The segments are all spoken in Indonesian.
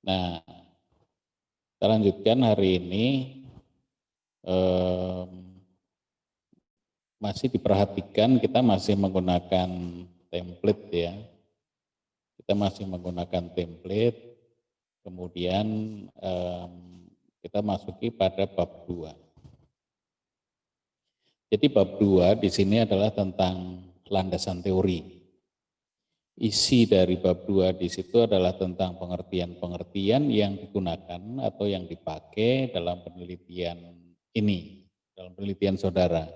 Nah, kita lanjutkan hari ini. Masih diperhatikan kita masih menggunakan template ya. Kita masih menggunakan template, kemudian kita masuki pada bab 2. Jadi bab 2 di sini adalah tentang landasan teori. Isi dari bab 2 di situ adalah tentang pengertian-pengertian yang digunakan atau yang dipakai dalam penelitian ini, dalam penelitian saudara.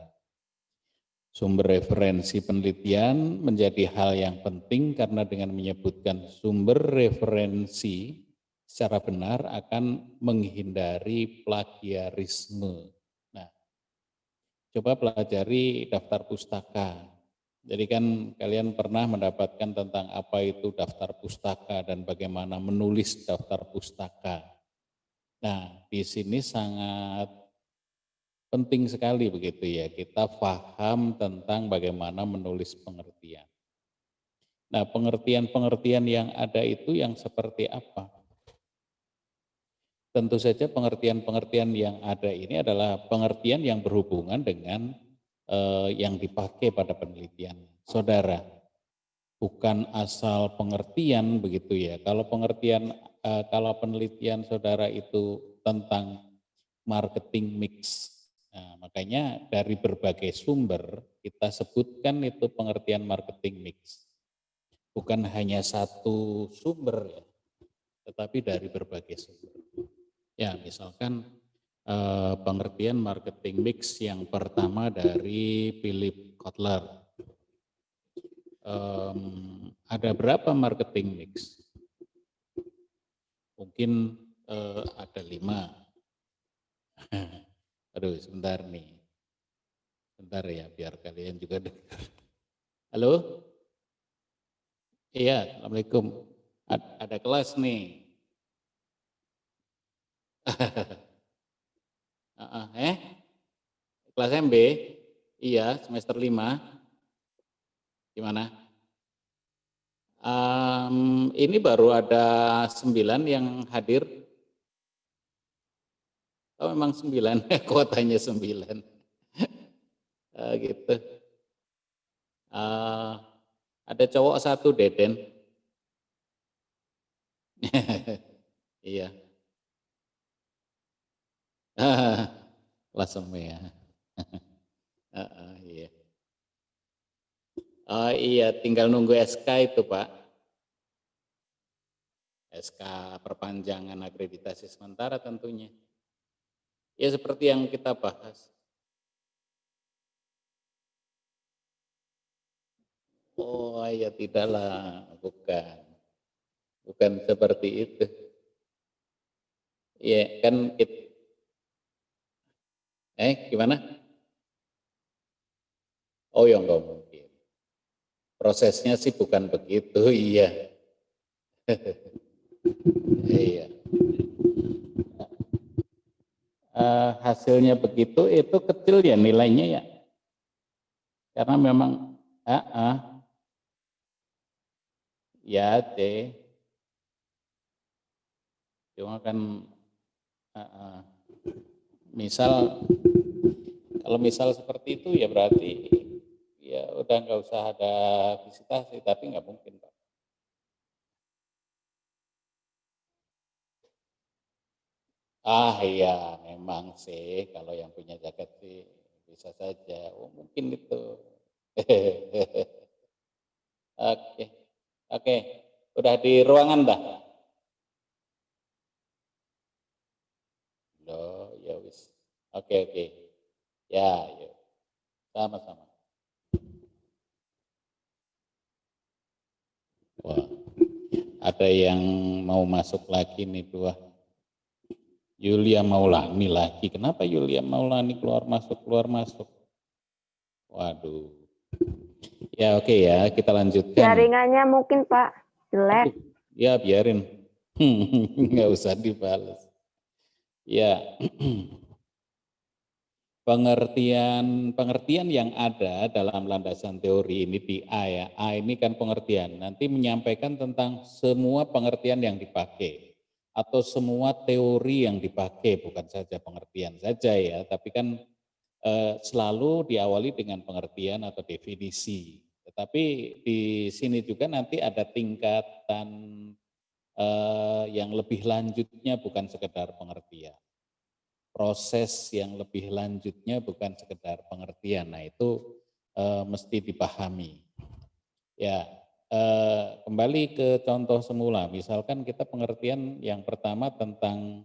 Sumber referensi penelitian menjadi hal yang penting karena dengan menyebutkan sumber referensi secara benar akan menghindari plagiarisme. Nah, coba pelajari daftar pustaka. Jadi kan kalian pernah mendapatkan tentang apa itu daftar pustaka dan bagaimana menulis daftar pustaka. Nah, di sini sangat penting sekali begitu ya, kita paham tentang bagaimana menulis pengertian. Nah, pengertian-pengertian yang ada itu yang seperti apa? Tentu saja pengertian-pengertian yang ada ini adalah pengertian yang berhubungan dengan yang dipakai pada penelitian saudara. Bukan asal pengertian begitu ya. Kalau kalau penelitian saudara itu tentang marketing mix. Nah, makanya dari berbagai sumber kita sebutkan itu pengertian marketing mix. Bukan hanya satu sumber ya, tetapi dari berbagai sumber. Ya, misalkan pengertian marketing mix yang pertama dari Philip Kotler. Ada berapa marketing mix? Mungkin ada 5. Aduh, sebentar nih. Sebentar ya, biar kalian juga dengar. Halo? Iya, Assalamualaikum. Ada kelas nih. Kelas MB? Iya, semester 5. Gimana? Ini baru ada 9 yang hadir. Oh, memang 9, kuotanya 9. Gitu. Ada cowok 1, Deden. Iya. Kelas ya. Iya. Oh iya, tinggal nunggu SK itu Pak. SK perpanjangan akreditasi sementara tentunya. Ya seperti yang kita bahas. Oh ya tidaklah, bukan. Bukan seperti itu. Iya kan gimana? Oh ya enggak mungkin. Prosesnya sih bukan begitu, iya. Iya. Hasilnya begitu itu kecil ya nilainya ya. Karena memang ya C. Cuma kan misal kalau misal seperti itu ya berarti ya udah nggak usah ada visitasi, tapi nggak mungkin Pak. Iya memang sih kalau yang punya jaket sih bisa saja. Oh mungkin itu. Oke, oke, udah di ruangan dah. Loh, ya wis. Oke, oke. Ya, yuk. Sama-sama. Wah, ada yang mau masuk lagi nih 2. Yulia Maulani lagi. Kenapa Yulia Maulani keluar masuk? Waduh. Ya oke ya, kita lanjutkan. Jaringannya mungkin Pak jelek. Ya biarin. Nggak usah dibalas. Ya. Pengertian yang ada dalam landasan teori ini di A ya. A ini kan pengertian. Nanti menyampaikan tentang semua pengertian yang dipakai. atau semua teori yang dipakai, bukan saja pengertian saja ya, tapi kan selalu diawali dengan pengertian atau definisi. Tetapi di sini juga nanti ada tingkatan yang lebih lanjutnya, bukan sekedar pengertian. Proses yang lebih lanjutnya bukan sekedar pengertian. Nah itu mesti dipahami. Ya, kembali ke contoh semula. Misalkan kita pengertian yang pertama tentang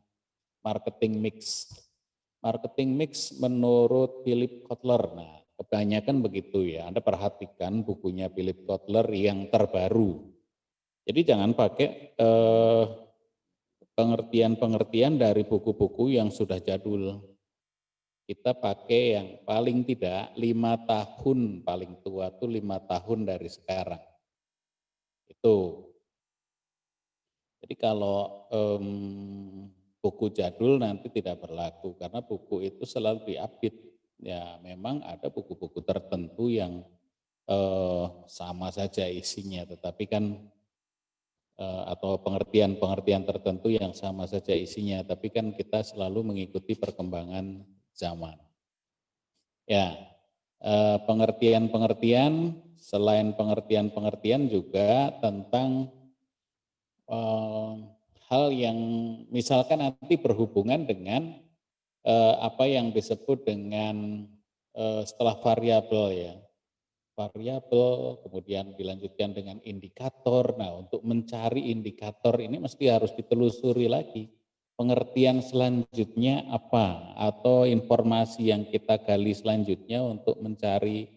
marketing mix. Marketing mix menurut Philip Kotler. Nah, kebanyakan begitu ya. Anda perhatikan bukunya Philip Kotler yang terbaru. Jadi jangan pakai pengertian-pengertian dari buku-buku yang sudah jadul. Kita pakai yang paling tidak 5 tahun, paling tua tuh 5 tahun dari sekarang. Itu. Jadi kalau buku jadul nanti tidak berlaku karena buku itu selalu diupdate. Ya memang ada buku-buku tertentu yang sama saja isinya, tetapi kan atau pengertian-pengertian tertentu yang sama saja isinya, tapi kan kita selalu mengikuti perkembangan zaman. Ya, pengertian-pengertian, selain pengertian-pengertian juga tentang hal yang misalkan nanti berhubungan dengan apa yang disebut dengan setelah variabel ya. Variabel, kemudian dilanjutkan dengan indikator. Nah, untuk mencari indikator ini mesti harus ditelusuri lagi. Pengertian selanjutnya apa atau informasi yang kita gali selanjutnya untuk mencari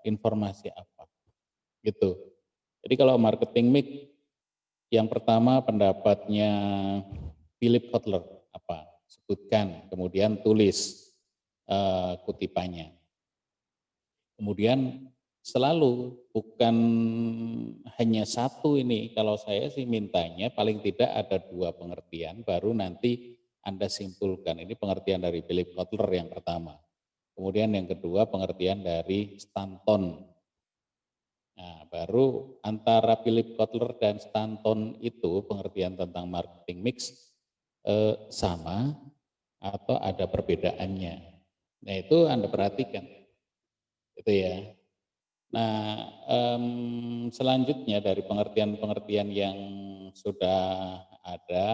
informasi apa. Gitu. Jadi kalau marketing mix yang pertama pendapatnya Philip Kotler apa? Sebutkan, kemudian tulis kutipannya. Kemudian selalu bukan hanya satu ini, kalau saya sih mintanya paling tidak ada 2 pengertian, baru nanti Anda simpulkan. Ini pengertian dari Philip Kotler yang pertama. Kemudian yang kedua pengertian dari Stanton. Nah, baru antara Philip Kotler dan Stanton itu pengertian tentang marketing mix sama atau ada perbedaannya. Nah, itu Anda perhatikan. Itu ya. Nah, selanjutnya dari pengertian-pengertian yang sudah ada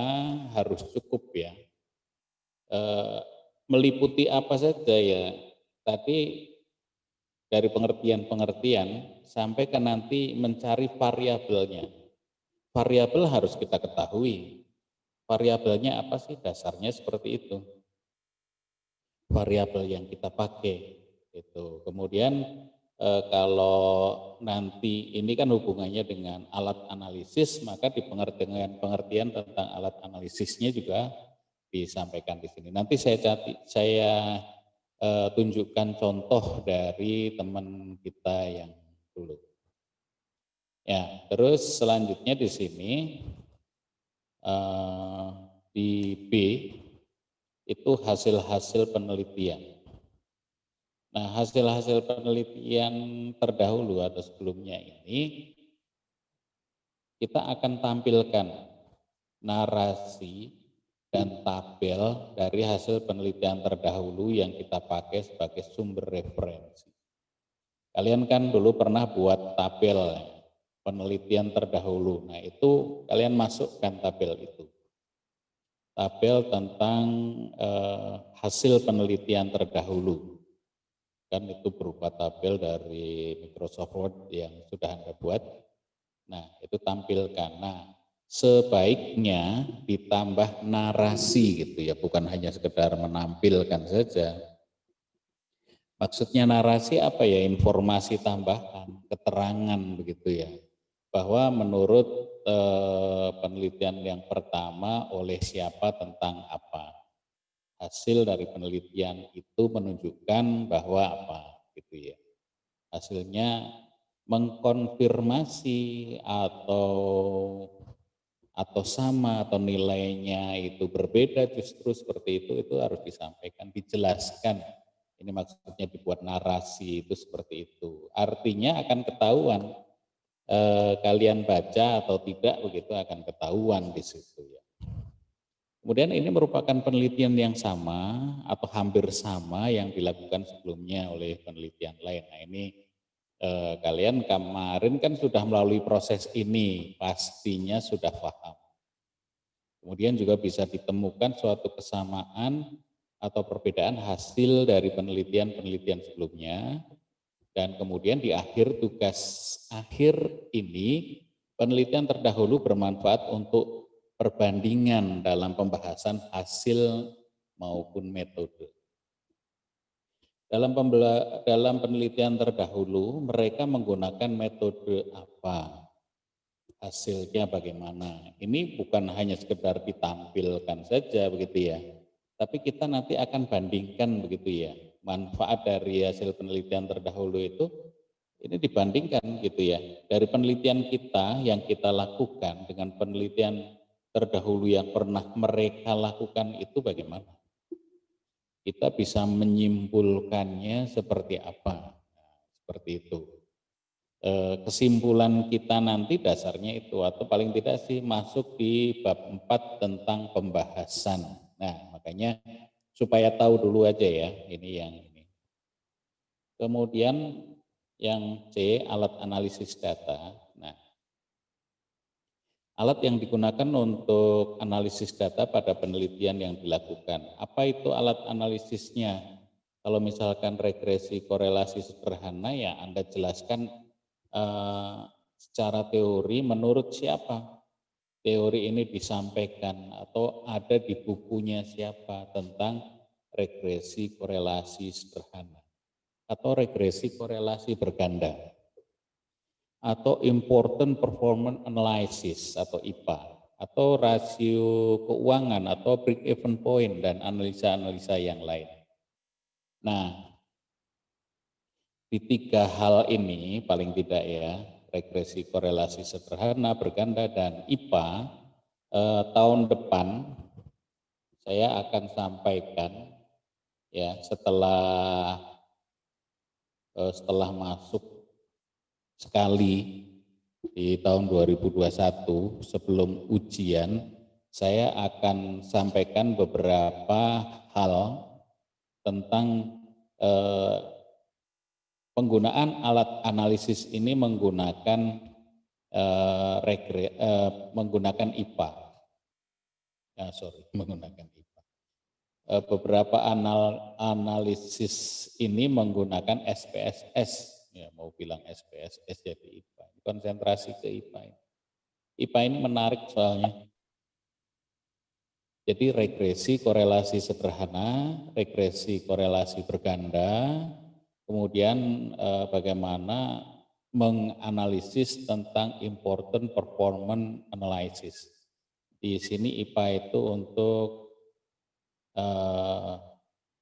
harus cukup ya. Meliputi apa saja ya. Tadi dari pengertian-pengertian sampai ke nanti mencari variabelnya. Variabel harus kita ketahui. Variabelnya apa sih? Dasarnya seperti itu. Variabel yang kita pakai itu. Kemudian kalau nanti ini kan hubungannya dengan alat analisis, maka di pengertian tentang alat analisisnya juga disampaikan di sini. Nanti saya tunjukkan contoh dari teman kita yang dulu. Ya, terus selanjutnya di sini di B itu hasil-hasil penelitian. Nah, hasil-hasil penelitian terdahulu atau sebelumnya ini kita akan tampilkan narasi dan tabel dari hasil penelitian terdahulu yang kita pakai sebagai sumber referensi. Kalian kan dulu pernah buat tabel penelitian terdahulu. Nah, itu kalian masukkan tabel itu. Tabel tentang hasil penelitian terdahulu. Kan itu berupa tabel dari Microsoft Word yang sudah Anda buat. Nah, itu tampilkan. Nah, sebaiknya ditambah narasi gitu ya, bukan hanya sekedar menampilkan saja. Maksudnya narasi apa ya? Informasi tambahan, keterangan begitu ya. Bahwa menurut penelitian yang pertama oleh siapa tentang apa. Hasil dari penelitian itu menunjukkan bahwa apa gitu ya. Hasilnya mengkonfirmasi atau sama atau nilainya itu berbeda justru seperti itu harus disampaikan, dijelaskan. Ini maksudnya dibuat narasi itu seperti itu. Artinya akan ketahuan kalian baca atau tidak begitu akan ketahuan di situ ya. Kemudian ini merupakan penelitian yang sama atau hampir sama yang dilakukan sebelumnya oleh penelitian lain. Nah ini kalian kemarin kan sudah melalui proses ini, pastinya sudah paham. Kemudian juga bisa ditemukan suatu kesamaan atau perbedaan hasil dari penelitian-penelitian sebelumnya. Dan kemudian di akhir tugas akhir ini, penelitian terdahulu bermanfaat untuk perbandingan dalam pembahasan hasil maupun metode. Dalam penelitian terdahulu, mereka menggunakan metode apa? Hasilnya bagaimana? Ini bukan hanya sekedar ditampilkan saja begitu ya. Tapi kita nanti akan bandingkan begitu ya. Manfaat dari hasil penelitian terdahulu itu ini dibandingkan gitu ya. Dari penelitian kita yang kita lakukan dengan penelitian terdahulu yang pernah mereka lakukan itu bagaimana? Kita bisa menyimpulkannya seperti apa? Nah, seperti itu. Kesimpulan kita nanti dasarnya itu atau paling tidak sih masuk di bab 4 tentang pembahasan. Nah, makanya supaya tahu dulu aja ya, ini yang ini. Kemudian yang C, alat analisis data. Nah, alat yang digunakan untuk analisis data pada penelitian yang dilakukan. Apa itu alat analisisnya? Kalau misalkan regresi korelasi sederhana ya Anda jelaskan secara teori menurut siapa teori ini disampaikan atau ada di bukunya siapa tentang regresi korelasi sederhana atau regresi korelasi berganda atau important performance analysis atau IPA atau rasio keuangan atau break even point dan analisa-analisa yang lain. Nah, di 3 hal ini paling tidak ya, regresi korelasi sederhana, berganda, dan IPA, tahun depan saya akan sampaikan ya setelah masuk sekali di tahun 2021 sebelum ujian, saya akan sampaikan beberapa hal tentang penggunaan alat analisis ini menggunakan menggunakan IPA. Menggunakan IPA. Beberapa analisis ini menggunakan SPSS. Ya, mau bilang SPSS jadi IPA. Konsentrasi ke IPA. IPA ini menarik soalnya. Jadi regresi korelasi sederhana, regresi korelasi berganda, kemudian bagaimana menganalisis tentang important performance analysis. Di sini IPA itu untuk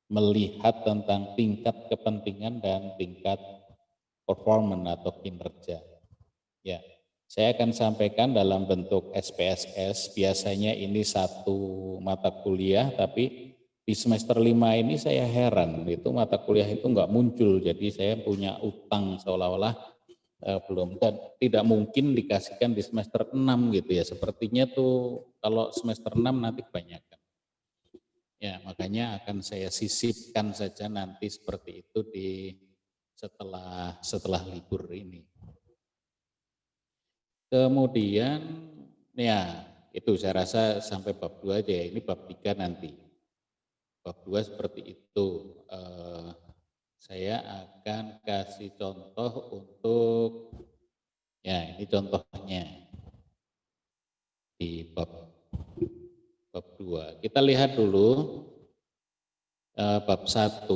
melihat tentang tingkat kepentingan dan tingkat performance atau kinerja. Ya, saya akan sampaikan dalam bentuk SPSS. Biasanya ini satu mata kuliah, tapi di semester 5 ini saya heran, itu mata kuliah itu enggak muncul, jadi saya punya utang seolah-olah belum, dan tidak mungkin dikasihkan di semester 6 gitu ya, sepertinya tuh kalau semester 6 nanti kebanyakan. Ya, makanya akan saya sisipkan saja nanti seperti itu di setelah libur ini. Kemudian ya itu saya rasa sampai bab 2 aja ya, ini bab 3 nanti. Bab 2 seperti itu. Saya akan kasih contoh untuk, ya ini contohnya di bab 2. Kita lihat dulu bab 1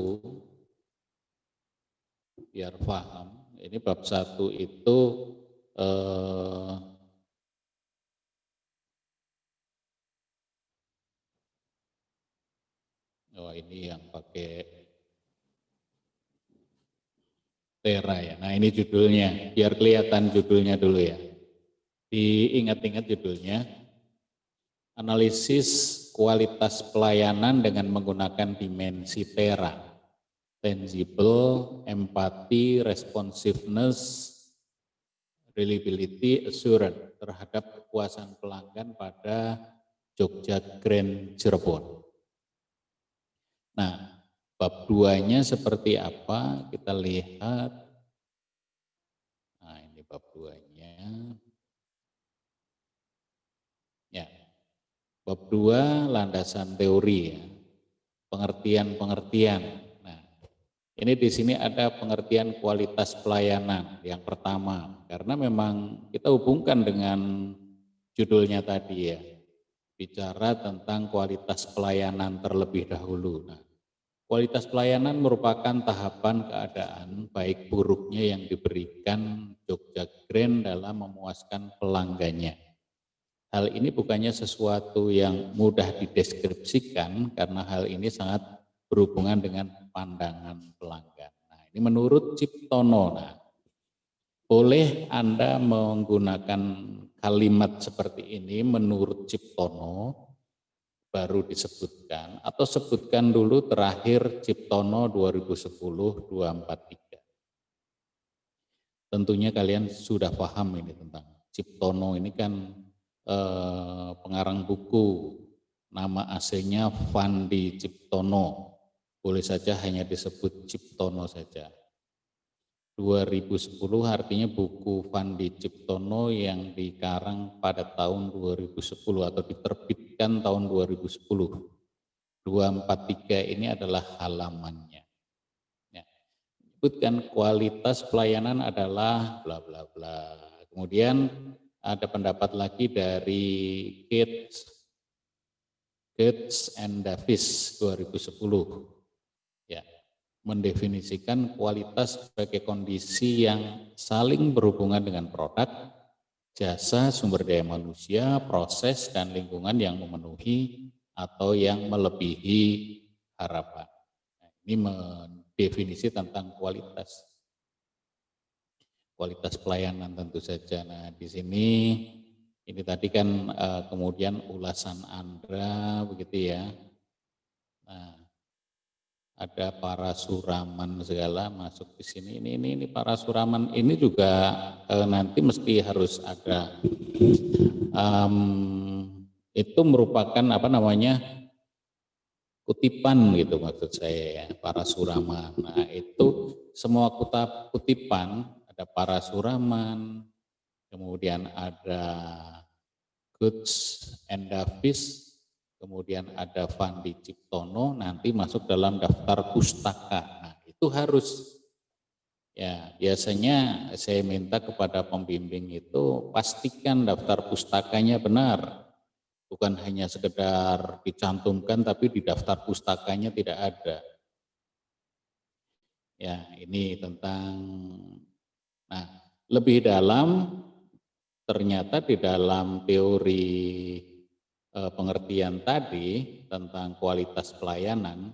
biar paham. Ini bab 1 itu ini yang pakai Tera ya. Nah ini judulnya, biar kelihatan judulnya dulu ya. Diingat-ingat judulnya, analisis kualitas pelayanan dengan menggunakan dimensi Tera. Tangible, empathy, responsiveness, reliability assurance terhadap kepuasan pelanggan pada Jogja Grand Cirebon. Nah, bab 2-nya seperti apa? Kita lihat. Nah, ini bab 2-nya. Ya. Bab 2 landasan teori ya. Pengertian-pengertian. Nah, ini di sini ada pengertian kualitas pelayanan yang pertama, karena memang kita hubungkan dengan judulnya tadi ya, bicara tentang kualitas pelayanan terlebih dahulu. Nah, kualitas pelayanan merupakan tahapan keadaan baik buruknya yang diberikan Jogja Grand dalam memuaskan pelanggannya. Hal ini bukannya sesuatu yang mudah dideskripsikan karena hal ini sangat berhubungan dengan pandangan pelanggan. Nah, ini menurut Ciptono. Nah, boleh Anda menggunakan kalimat seperti ini menurut Ciptono baru disebutkan, atau sebutkan dulu terakhir Ciptono 2010-243. Tentunya kalian sudah paham ini tentang Ciptono ini kan pengarang buku, nama aslinya Fandi Ciptono, boleh saja hanya disebut Ciptono saja. 2010 artinya buku Fandi Ciptono yang dikarang pada tahun 2010 atau diterbitkan tahun 2010. 243 ini adalah halamannya. Ya. Sebutkan kualitas pelayanan adalah bla bla bla. Kemudian ada pendapat lagi dari Gates and Davis 2010. Ya, mendefinisikan kualitas sebagai kondisi yang saling berhubungan dengan produk, jasa, sumber daya manusia, proses, dan lingkungan yang memenuhi atau yang melebihi harapan. Nah, ini mendefinisi tentang kualitas pelayanan tentu saja. Nah, di sini ini tadi kan kemudian ulasan Andra begitu ya. Nah, ada para suraman segala masuk di sini. Ini para suraman ini juga nanti mesti harus ada itu merupakan apa namanya kutipan gitu maksud saya ya, para suraman. Nah, itu semua kutipan ada para suraman, kemudian ada Gates and Davis, kemudian ada Fandi Ciptono, nanti masuk dalam daftar pustaka. Nah, itu harus ya, biasanya saya minta kepada pembimbing itu pastikan daftar pustakanya benar. Bukan hanya sekedar dicantumkan tapi di daftar pustakanya tidak ada. Ya, ini tentang, nah lebih dalam ternyata di dalam teori pengertian tadi tentang kualitas pelayanan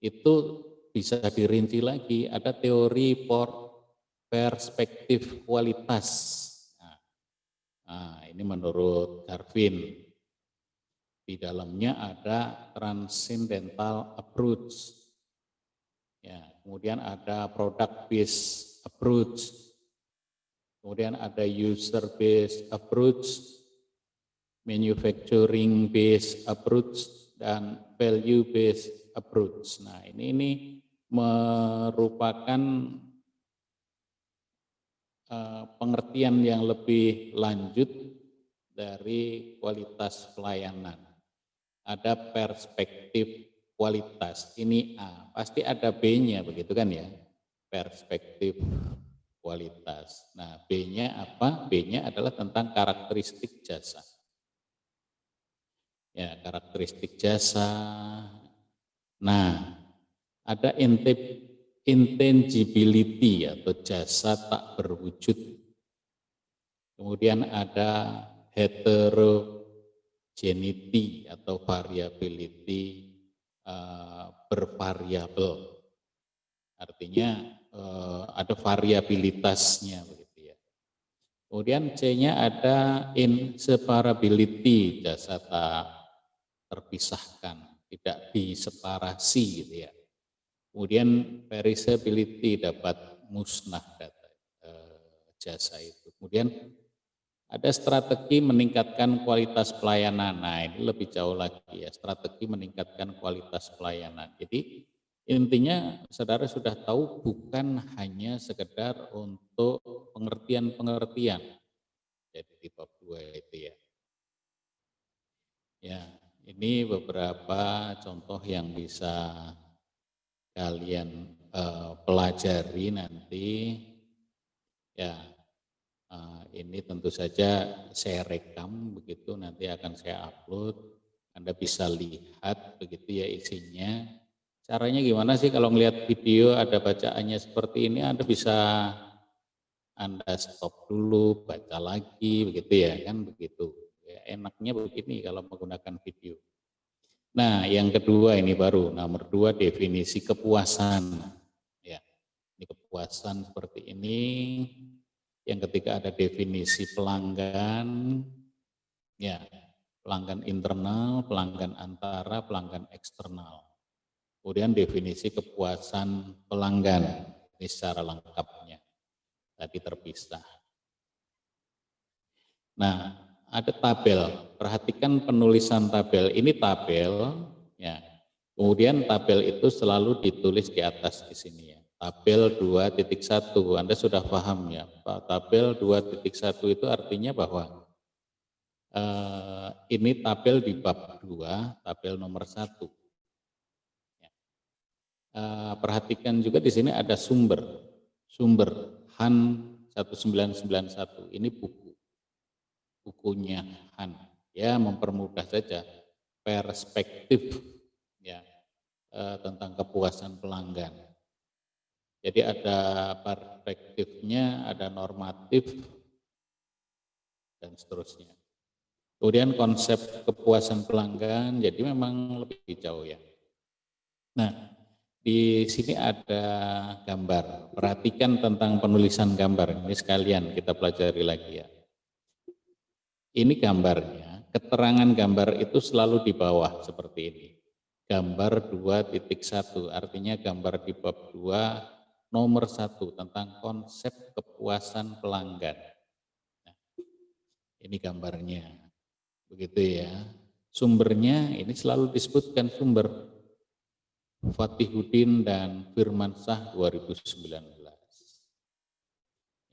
itu bisa dirinci lagi, ada teori perspektif kualitas. Nah, ini menurut Darwin. Di dalamnya ada transcendental approach. Ya, kemudian ada product based approach. Kemudian ada user based approach, manufacturing based approach, dan value based approach. Nah, ini merupakan pengertian yang lebih lanjut dari kualitas pelayanan. Ada perspektif kualitas, ini A, pasti ada B-nya begitu kan ya, perspektif kualitas. Nah, B-nya apa? B-nya adalah tentang karakteristik jasa. Ya, karakteristik jasa. Nah, ada intangibility atau jasa tak berwujud. Kemudian ada heterogeneity atau variability bervariabel. Artinya ada variabilitasnya begitu ya. Kemudian C-nya ada inseparability, jasa tak terpisahkan, tidak diseparasi gitu ya. Kemudian perishability, dapat musnah data jasa itu. Kemudian ada strategi meningkatkan kualitas pelayanan. Nah, ini lebih jauh lagi ya, strategi meningkatkan kualitas pelayanan. Jadi intinya saudara sudah tahu bukan hanya sekedar untuk pengertian-pengertian. Jadi di bab 2 itu ya. Ya, ini beberapa contoh yang bisa kalian pelajari nanti. Ya, ini tentu saja saya rekam begitu, nanti akan saya upload. Anda bisa lihat begitu ya isinya. Caranya gimana sih kalau melihat video ada bacaannya seperti ini, Anda bisa Anda stop dulu, baca lagi begitu ya kan begitu. Ya, enaknya begini kalau menggunakan video. Nah, yang kedua ini baru nomor 2 definisi kepuasan. Ya, ini kepuasan seperti ini. Yang ketiga ada definisi pelanggan, ya pelanggan internal, pelanggan antara, pelanggan eksternal. Kemudian definisi kepuasan pelanggan, ini secara lengkapnya, tadi terpisah. Nah, ada tabel, perhatikan penulisan tabel, ini tabel, ya. Kemudian tabel itu selalu ditulis di atas di sini ya. Tabel 2.1, Anda sudah paham ya, Pak. Tabel 2.1 itu artinya bahwa ini tabel di bab 2, tabel nomor 1. Ya. Perhatikan juga di sini ada sumber HAN 1991, ini bukunya HAN. Ya, mempermudah saja perspektif ya tentang kepuasan pelanggan. Jadi ada perspektifnya, ada normatif, dan seterusnya. Kemudian konsep kepuasan pelanggan, jadi memang lebih jauh ya. Nah, di sini ada gambar. Perhatikan tentang penulisan gambar. Ini sekalian kita pelajari lagi ya. Ini gambarnya, keterangan gambar itu selalu di bawah seperti ini. Gambar 2.1, artinya gambar di bab 2 nomor 1 tentang konsep kepuasan pelanggan. Nah, ini gambarnya, begitu ya. Sumbernya ini selalu disebutkan sumber Fatihudin dan Firmansyah 2019.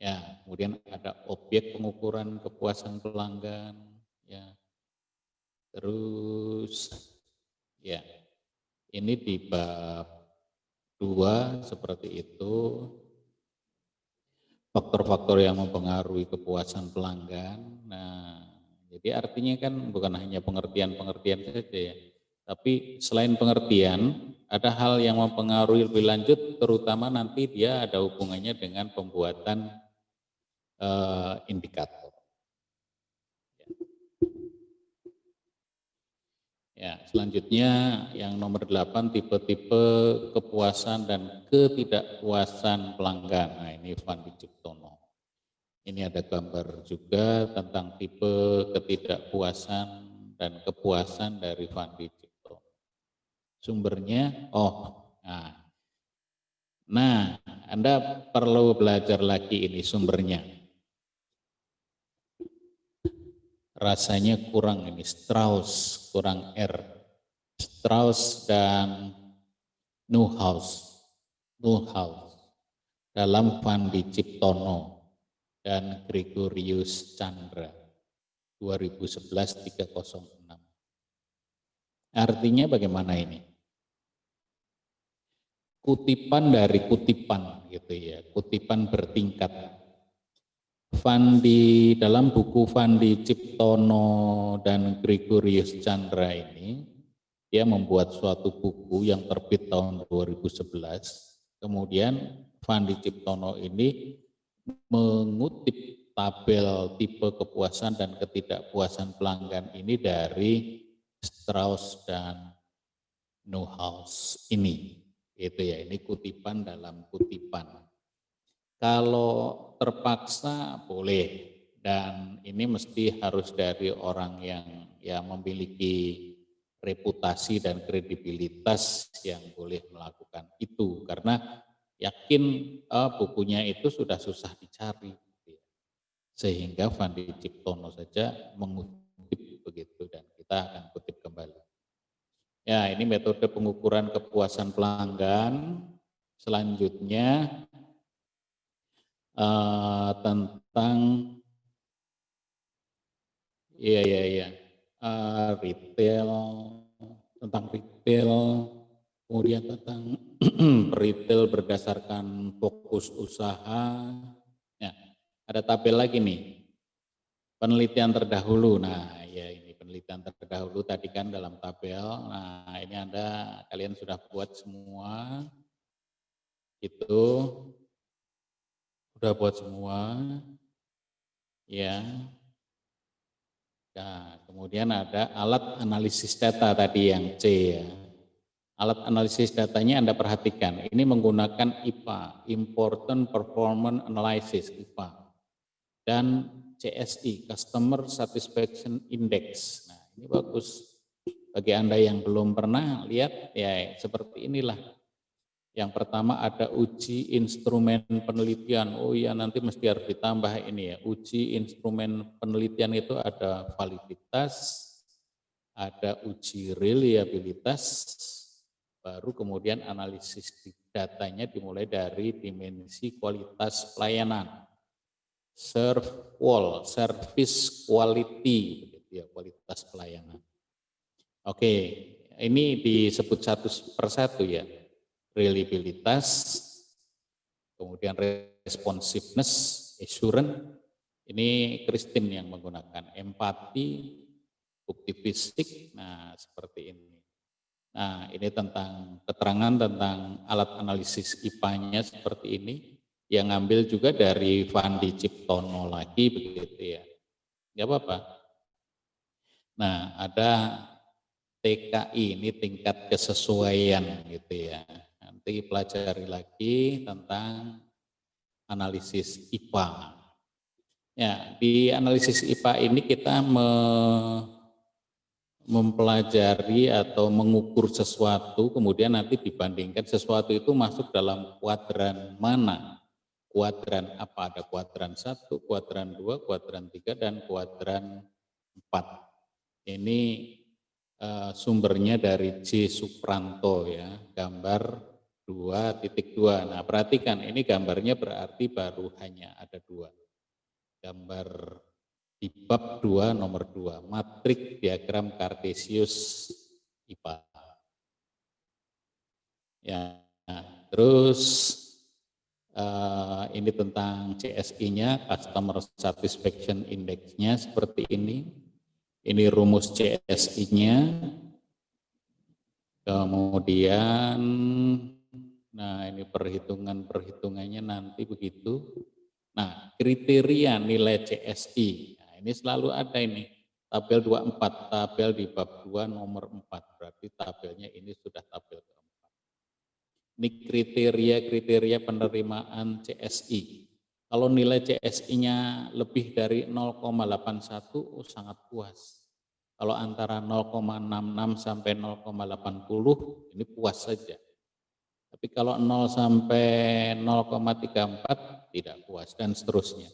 Ya, kemudian ada objek pengukuran kepuasan pelanggan. Ya, terus ya ini di bab 2 seperti itu. Faktor-faktor yang mempengaruhi kepuasan pelanggan. Nah, jadi artinya kan bukan hanya pengertian-pengertian saja ya, tapi selain pengertian, ada hal yang mempengaruhi lebih lanjut, terutama nanti dia ada hubungannya dengan pembuatan indikator. Ya, selanjutnya yang nomor 8 tipe-tipe kepuasan dan ketidakpuasan pelanggan. Nah, ini Fandi Ciptono. Ini ada gambar juga tentang tipe ketidakpuasan dan kepuasan dari Fandi Ciptono. Sumbernya, nah, Anda perlu belajar lagi ini sumbernya. Rasanya kurang ini, Strauss, kurang R. Strauss dan Neuhaus dalam Fandi Ciptono dan Gregorius Chandra 2011-306. Artinya bagaimana ini? Kutipan dari kutipan gitu ya, kutipan bertingkat. Dalam buku Fandi Ciptono dan Gregorius Chandra ini, dia membuat suatu buku yang terbit tahun 2011. Kemudian Fandi Ciptono ini mengutip tabel tipe kepuasan dan ketidakpuasan pelanggan ini dari Strauss dan Neuhaus ini. Itu ya, ini kutipan dalam kutipan. Kalau terpaksa boleh, dan ini mesti harus dari orang yang ya memiliki reputasi dan kredibilitas yang boleh melakukan itu, karena yakin bukunya itu sudah susah dicari. Sehingga Fandi Ciptono saja mengutip begitu dan kita akan kutip kembali. Ya, ini metode pengukuran kepuasan pelanggan. Selanjutnya tentang retail, tentang retail, kemudian tentang retail berdasarkan fokus usaha. Ya, ada tabel lagi nih, penelitian terdahulu. Nah, ya ini penelitian terdahulu tadi kan dalam tabel. Nah, ini kalian sudah buat semua, itu sudah buat semua, ya. Nah, kemudian ada alat analisis data tadi yang C ya. Alat analisis datanya Anda perhatikan, ini menggunakan IPA, Important Performance Analysis IPA, dan CSI, Customer Satisfaction Index. Nah, ini bagus. Bagi Anda yang belum pernah lihat, ya seperti inilah. Yang pertama ada uji instrumen penelitian. Oh iya, nanti mesti harus ditambah ini ya. Uji instrumen penelitian itu ada validitas, ada uji reliabilitas, baru kemudian analisis datanya dimulai dari dimensi kualitas pelayanan, service quality, ya, kualitas pelayanan. Oke, ini disebut satu persatu ya, reliabilitas, kemudian responsiveness, assurance, ini Christine yang menggunakan, empati, bukti fisik, nah seperti ini. Nah, ini tentang keterangan tentang alat analisis IPA-nya seperti ini, yang ngambil juga dari Fandi Ciptono lagi begitu ya. Enggak apa-apa. Nah, ada TKI, ini tingkat kesesuaian gitu ya. Nanti pelajari lagi tentang analisis IPA. Ya, di analisis IPA ini kita mempelajari atau mengukur sesuatu, kemudian nanti dibandingkan sesuatu itu masuk dalam kuadran mana. Kuadran apa? Ada kuadran 1, kuadran 2, kuadran 3, dan kuadran 4. Ini sumbernya dari C. Supranto ya, gambar 2.2. Nah, perhatikan ini gambarnya berarti baru hanya ada 2. Gambar di bab 2 nomor 2, matrik diagram Cartesius IPA. Ya, terus ini tentang CSI-nya, Customer Satisfaction Index-nya seperti ini. Ini rumus CSI-nya. Kemudian, nah ini perhitungannya nanti begitu. Nah, kriteria nilai CSI, nah ini selalu ada ini, tabel 24, tabel di bab 2 nomor 4, berarti tabelnya ini sudah tabel keempat. Ini kriteria penerimaan CSI. Kalau nilai CSI-nya lebih dari 0,81, sangat puas. Kalau antara 0,66 sampai 0,80, ini puas saja. Tapi kalau 0 sampai 0,34 tidak puas dan seterusnya.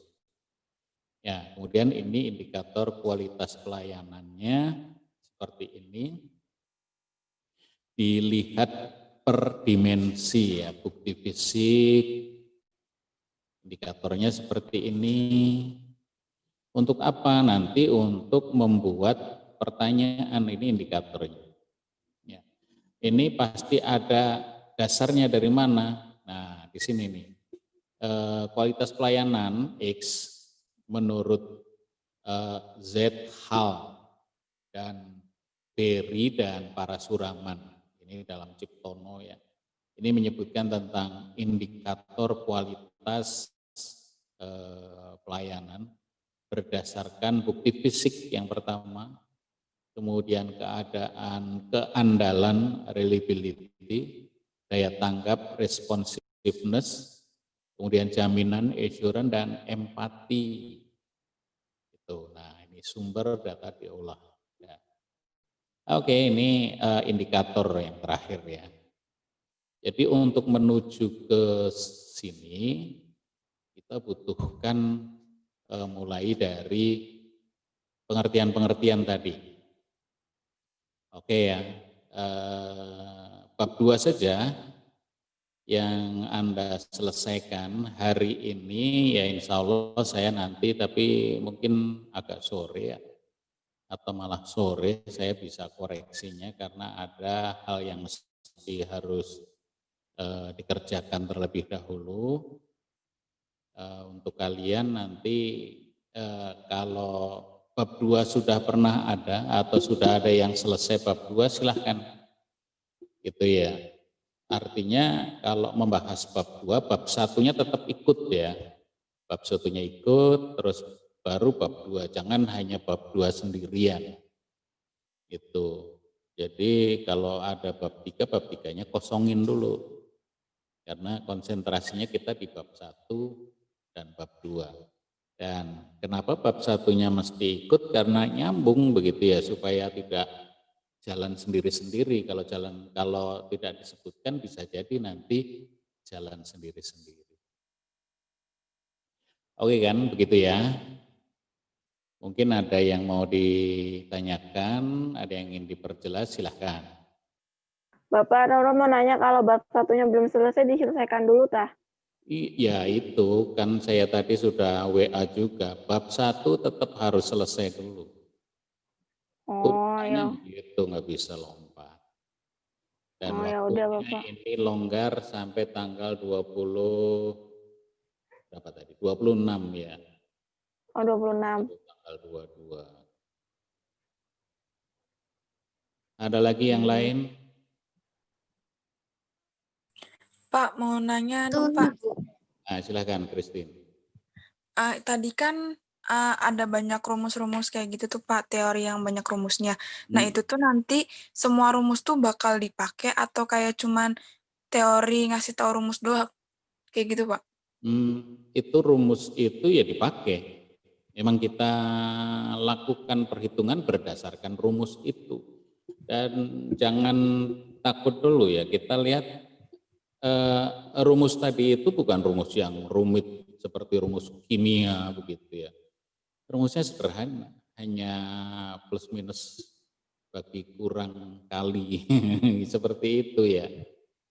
Ya, kemudian ini indikator kualitas pelayanannya seperti ini. Dilihat per dimensi ya, bukti fisik, indikatornya seperti ini. Untuk apa? Nanti untuk membuat pertanyaan, ini indikatornya. Ya. Ini pasti ada dasarnya dari mana? Nah, di sini nih. Kualitas pelayanan X menurut Z. Hall dan Berry dan Parasuraman. Ini dalam Ciptono ya. Ini menyebutkan tentang indikator kualitas pelayanan berdasarkan bukti fisik yang pertama, kemudian keandalan reliability, daya tanggap responsiveness, kemudian jaminan assurance dan empati. Itu. Nah, ini sumber data diolah. Ya. Oke, ini indikator yang terakhir ya. Jadi untuk menuju ke sini kita butuhkan mulai dari pengertian-pengertian tadi. Oke ya, bab 2 saja yang Anda selesaikan hari ini, ya insya Allah saya nanti, tapi mungkin agak sore ya, atau malah sore saya bisa koreksinya karena ada hal yang mesti harus dikerjakan terlebih dahulu. Untuk kalian nanti kalau bab 2 sudah pernah ada atau sudah ada yang selesai bab 2 silahkan gitu ya. Artinya kalau membahas bab 2, bab 1-nya tetap ikut ya. Bab 1-nya ikut, terus baru bab 2. Jangan hanya bab 2 sendirian. Gitu. Jadi kalau ada bab 3, bab 3-nya kosongin dulu. Karena konsentrasinya kita di bab 1 dan bab 2. Dan kenapa bab 1-nya mesti ikut? Karena nyambung begitu ya, supaya tidak jalan sendiri-sendiri. Kalau tidak disebutkan bisa jadi nanti jalan sendiri-sendiri. Oke kan, begitu ya. Mungkin ada yang mau ditanyakan, ada yang ingin diperjelas, silahkan. Bapak Roro mau nanya kalau bab 1-nya belum selesai diselesaikan dulu tah? Iya itu kan saya tadi sudah WA juga, bab 1 tetap harus selesai dulu. Oh ya. Gitu, nggak bisa lompat. Dan Oh ya udah waktunya Bapak. ini longgar sampai tanggal 20 berapa tadi? 26 ya. Oh 26. Tanggal 22. Ada lagi yang lain? Pak, mau nanya dong Pak. Nah, silakan Christine. Tadi kan ada banyak rumus-rumus kayak gitu tuh Pak, teori yang banyak rumusnya. Nah itu tuh nanti semua rumus tuh bakal dipakai atau kayak cuman teori ngasih tahu rumus doang? Kayak gitu Pak. Itu rumus itu ya dipakai. Memang kita lakukan perhitungan berdasarkan rumus itu. Dan jangan takut dulu ya, kita lihat rumus tadi itu bukan rumus yang rumit seperti rumus kimia begitu ya. Rumusnya sederhana, hanya plus minus bagi kurang kali seperti itu ya.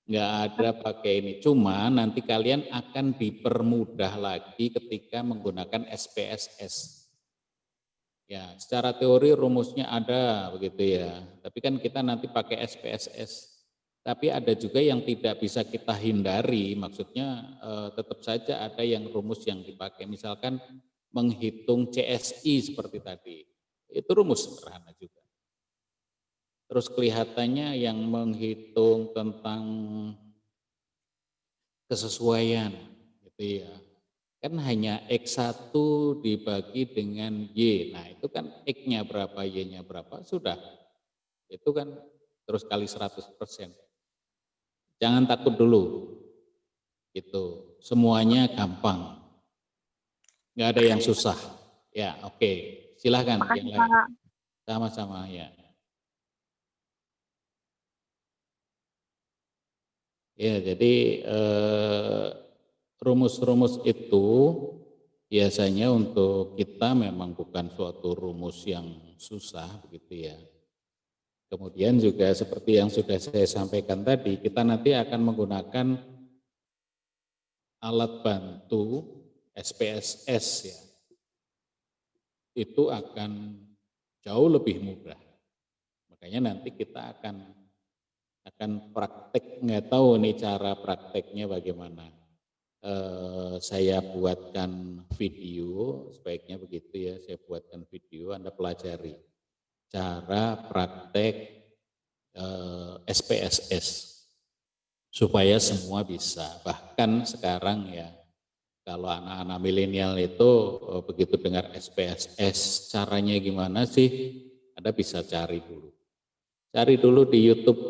Nggak ada pakai ini, cuma nanti kalian akan dipermudah lagi ketika menggunakan SPSS. Ya, secara teori rumusnya ada begitu ya, tapi kan kita nanti pakai SPSS. Tapi ada juga yang tidak bisa kita hindari, maksudnya tetap saja ada yang rumus yang dipakai. Misalkan menghitung CSI seperti tadi, itu rumus sederhana juga. Terus kelihatannya yang menghitung tentang kesesuaian, gitu ya. Kan hanya X1 dibagi dengan Y, nah itu kan X-nya berapa, Y-nya berapa, sudah. Itu kan terus kali 100%. Jangan takut dulu, gitu. Semuanya gampang, nggak ada yang susah. Ya, oke. Silahkan yang lain. Sama-sama ya. Ya, jadi rumus-rumus itu biasanya untuk kita memang bukan suatu rumus yang susah begitu ya. Kemudian juga seperti yang sudah saya sampaikan tadi, kita nanti akan menggunakan alat bantu SPSS ya. Itu akan jauh lebih mudah. Makanya nanti kita akan praktek, nggak tahu nih cara prakteknya bagaimana. Saya buatkan video, sebaiknya begitu ya, saya buatkan video, Anda pelajari cara praktek SPSS supaya semua bisa. Bahkan sekarang ya, kalau anak-anak milenial itu begitu dengar SPSS, caranya gimana sih? Anda bisa cari dulu. Cari dulu di YouTube.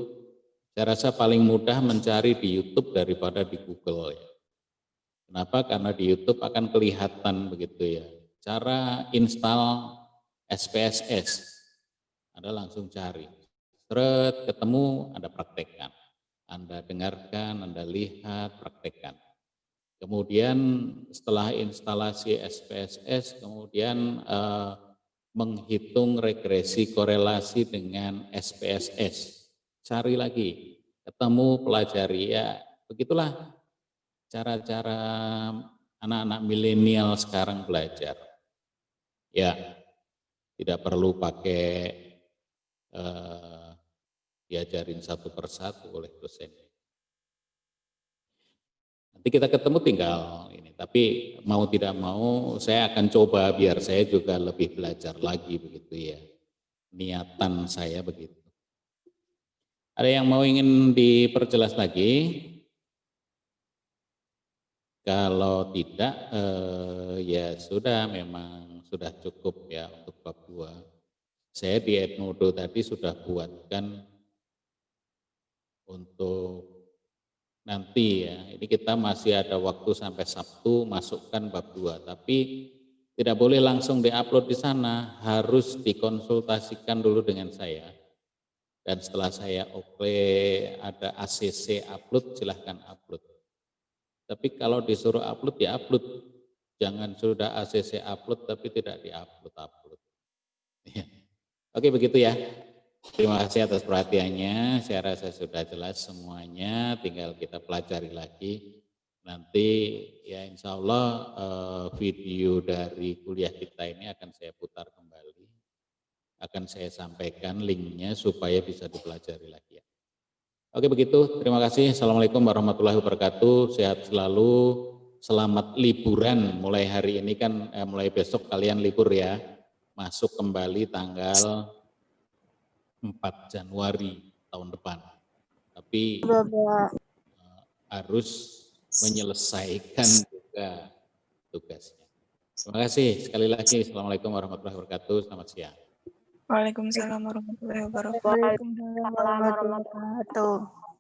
Saya rasa paling mudah mencari di YouTube daripada di Google ya. Kenapa? Karena di YouTube akan kelihatan begitu ya. Cara install SPSS. Anda langsung cari. Seret, ketemu, Anda praktekkan. Anda dengarkan, Anda lihat, praktekkan. Kemudian setelah instalasi SPSS, kemudian menghitung regresi korelasi dengan SPSS. Cari lagi, ketemu, pelajari, ya begitulah cara-cara anak-anak milenial sekarang belajar. Ya, tidak perlu pakai diajarin satu persatu oleh dosen. Nanti kita ketemu tinggal ini, tapi mau tidak mau saya akan coba biar saya juga lebih belajar lagi begitu ya. Niatan saya begitu. Ada yang mau ingin diperjelas lagi? Kalau tidak, ya sudah, memang sudah cukup ya untuk bab 2. Saya di Edmodo tadi sudah buatkan untuk nanti ya, ini kita masih ada waktu sampai Sabtu masukkan bab 2, tapi tidak boleh langsung diupload di sana, harus dikonsultasikan dulu dengan saya. Dan setelah saya oke ada ACC upload, silahkan upload. Tapi kalau disuruh upload, ya upload. Jangan sudah ACC upload tapi tidak diupload. Ya. Oke, begitu ya. Terima kasih atas perhatiannya, saya rasa sudah jelas semuanya, tinggal kita pelajari lagi. Nanti ya insya Allah video dari kuliah kita ini akan saya putar kembali, akan saya sampaikan linknya supaya bisa dipelajari lagi ya. Oke begitu, terima kasih. Assalamualaikum warahmatullahi wabarakatuh, sehat selalu, selamat liburan. Mulai hari ini kan, mulai besok kalian libur ya, masuk kembali tanggal 4 Januari tahun depan. Tapi harus menyelesaikan juga tugasnya. Terima kasih sekali lagi. Assalamualaikum warahmatullahi wabarakatuh. Selamat siang. Waalaikumsalam warahmatullahi wabarakatuh. Waalaikumsalam warahmatullahi wabarakatuh.